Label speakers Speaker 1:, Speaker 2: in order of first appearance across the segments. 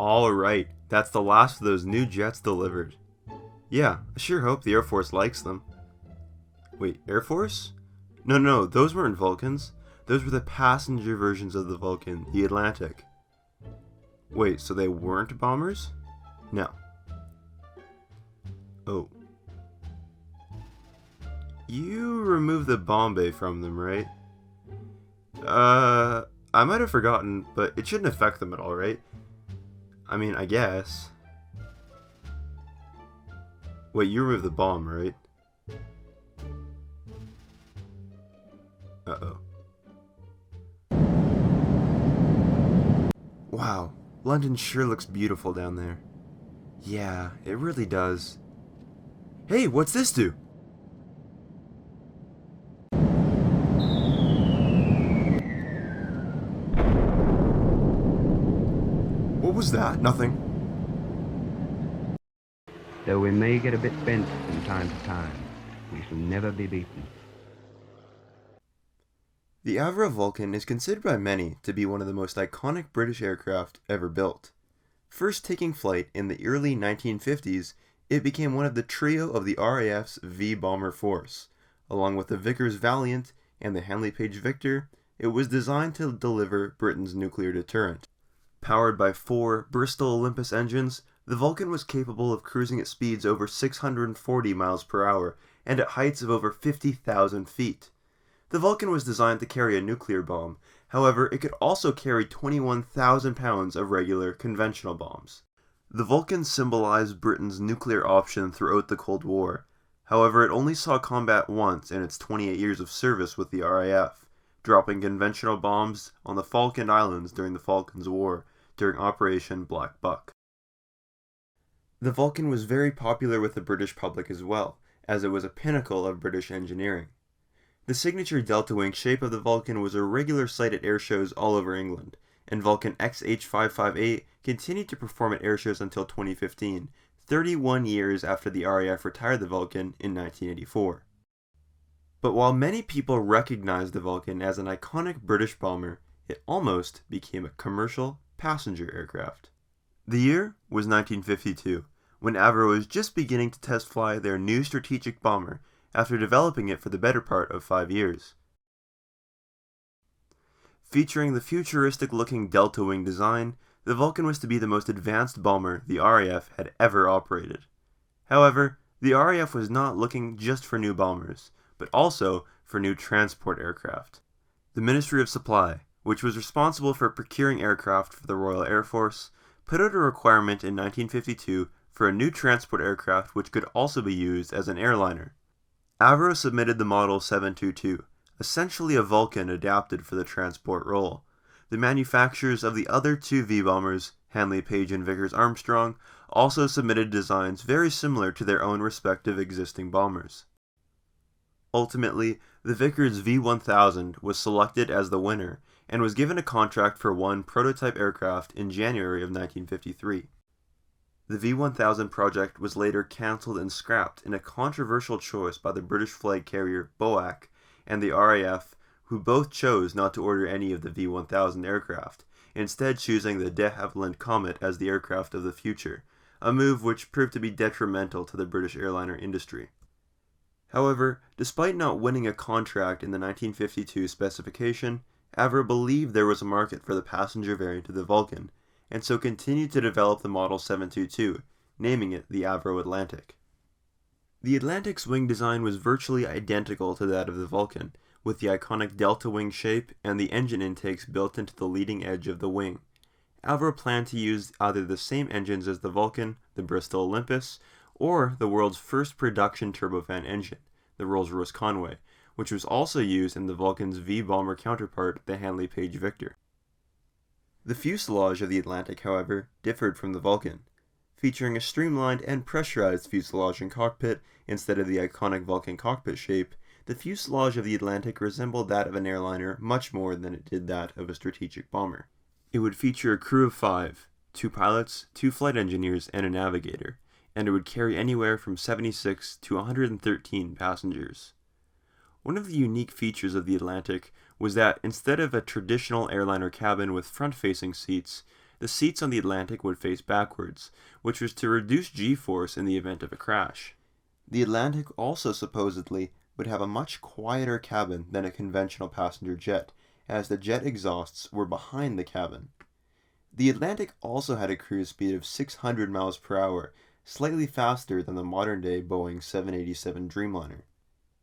Speaker 1: Alright, that's the last of those new jets delivered. Yeah, I sure hope the Air Force likes them. Wait, Air Force? No, those weren't Vulcans. Those were the passenger versions of the Vulcan, the Atlantic. Wait, so they weren't bombers? No. Oh. You removed the bomb bay from them, right? I might have forgotten, but it shouldn't affect them at all, right? I mean, I guess. Wait, you removed the bomb, right? Uh-oh. Wow, London sure looks beautiful down there. Yeah, it really does. Hey, what's this do? What was that? Nothing.
Speaker 2: Though we may get a bit bent from time to time, we shall never be beaten.
Speaker 1: The Avro Vulcan is considered by many to be one of the most iconic British aircraft ever built. First taking flight in the early 1950s, it became one of the trio of the RAF's V-bomber force. Along with the Vickers Valiant and the Handley Page Victor, it was designed to deliver Britain's nuclear deterrent. Powered by 4 Bristol Olympus engines, the Vulcan was capable of cruising at speeds over 640 miles per hour and at heights of over 50,000 feet. The Vulcan was designed to carry a nuclear bomb, however, it could also carry 21,000 pounds of regular, conventional bombs. The Vulcan symbolized Britain's nuclear option throughout the Cold War. However, it only saw combat once in its 28 years of service with the RAF, dropping conventional bombs on the Falkland Islands during the Falklands War during Operation Black Buck. The Vulcan was very popular with the British public as well, as it was a pinnacle of British engineering. The signature delta wing shape of the Vulcan was a regular sight at airshows all over England, and Vulcan XH558 continued to perform at airshows until 2015, 31 years after the RAF retired the Vulcan in 1984. But while many people recognized the Vulcan as an iconic British bomber, it almost became a commercial passenger aircraft. The year was 1952, when Avro was just beginning to test fly their new strategic bomber after developing it for the better part of 5 years. Featuring the futuristic-looking delta wing design, the Vulcan was to be the most advanced bomber the RAF had ever operated. However, the RAF was not looking just for new bombers, but also for new transport aircraft. The Ministry of Supply, which was responsible for procuring aircraft for the Royal Air Force, put out a requirement in 1952 for a new transport aircraft which could also be used as an airliner. Avro submitted the Model 722, essentially a Vulcan adapted for the transport role. The manufacturers of the other 2 V-bombers, Handley Page and Vickers Armstrong, also submitted designs very similar to their own respective existing bombers. Ultimately, the Vickers V1000 was selected as the winner and was given a contract for 1 prototype aircraft in January of 1953. The V1000 project was later cancelled and scrapped in a controversial choice by the British flag carrier BOAC and the RAF, who both chose not to order any of the V1000 aircraft, instead choosing the de Havilland Comet as the aircraft of the future, a move which proved to be detrimental to the British airliner industry. However, despite not winning a contract in the 1952 specification, Avro believed there was a market for the passenger variant of the Vulcan, and so continued to develop the Model 722, naming it the Avro Atlantic. The Atlantic's wing design was virtually identical to that of the Vulcan, with the iconic delta wing shape and the engine intakes built into the leading edge of the wing. Avro planned to use either the same engines as the Vulcan, the Bristol Olympus, or the world's first production turbofan engine, the Rolls-Royce Conway, which was also used in the Vulcan's V-bomber counterpart, the Handley Page Victor. The fuselage of the Atlantic, however, differed from the Vulcan. Featuring a streamlined and pressurized fuselage and cockpit instead of the iconic Vulcan cockpit shape, the fuselage of the Atlantic resembled that of an airliner much more than it did that of a strategic bomber. It would feature a crew of 5, 2 pilots, 2 flight engineers, and a navigator, and it would carry anywhere from 76 to 113 passengers. One of the unique features of the Atlantic was that instead of a traditional airliner cabin with front-facing seats, the seats on the Atlantic would face backwards, which was to reduce G-force in the event of a crash. The Atlantic also supposedly would have a much quieter cabin than a conventional passenger jet, as the jet exhausts were behind the cabin. The Atlantic also had a cruise speed of 600 miles per hour, slightly faster than the modern-day Boeing 787 Dreamliner.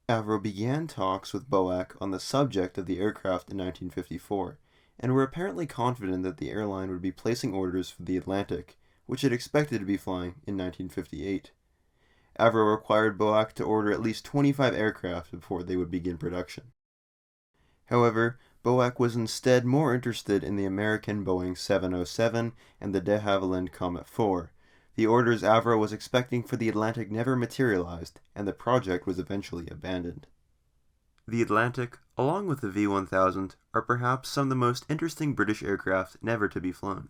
Speaker 1: Avro began talks with BOAC on the subject of the aircraft in 1954, and were apparently confident that the airline would be placing orders for the Atlantic, which it expected to be flying in 1958. Avro required BOAC to order at least 25 aircraft before they would begin production. However, BOAC was instead more interested in the American Boeing 707 and the de Havilland Comet 4. The orders Avro was expecting for the Atlantic never materialized, and the project was eventually abandoned. The Atlantic, along with the V-1000, are perhaps some of the most interesting British aircraft never to be flown.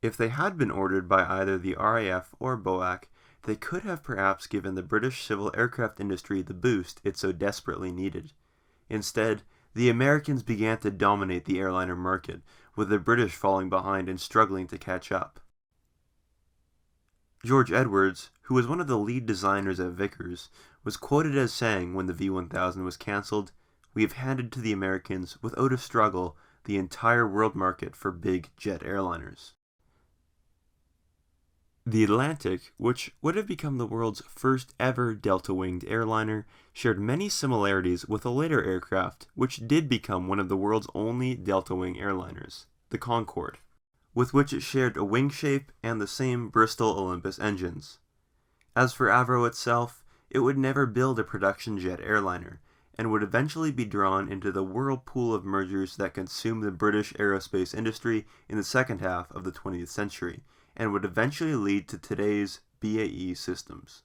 Speaker 1: If they had been ordered by either the RAF or BOAC, they could have perhaps given the British civil aircraft industry the boost it so desperately needed. Instead, the Americans began to dominate the airliner market, with the British falling behind and struggling to catch up. George Edwards, who was one of the lead designers at Vickers, was quoted as saying when the V-1000 was cancelled, "We have handed to the Americans, without a struggle, the entire world market for big jet airliners." The Atlantic, which would have become the world's first ever delta-winged airliner, shared many similarities with a later aircraft which did become one of the world's only delta-wing airliners, the Concorde, with which it shared a wing shape and the same Bristol Olympus engines. As for Avro itself, it would never build a production jet airliner, and would eventually be drawn into the whirlpool of mergers that consumed the British aerospace industry in the second half of the 20th century, and would eventually lead to today's BAE Systems.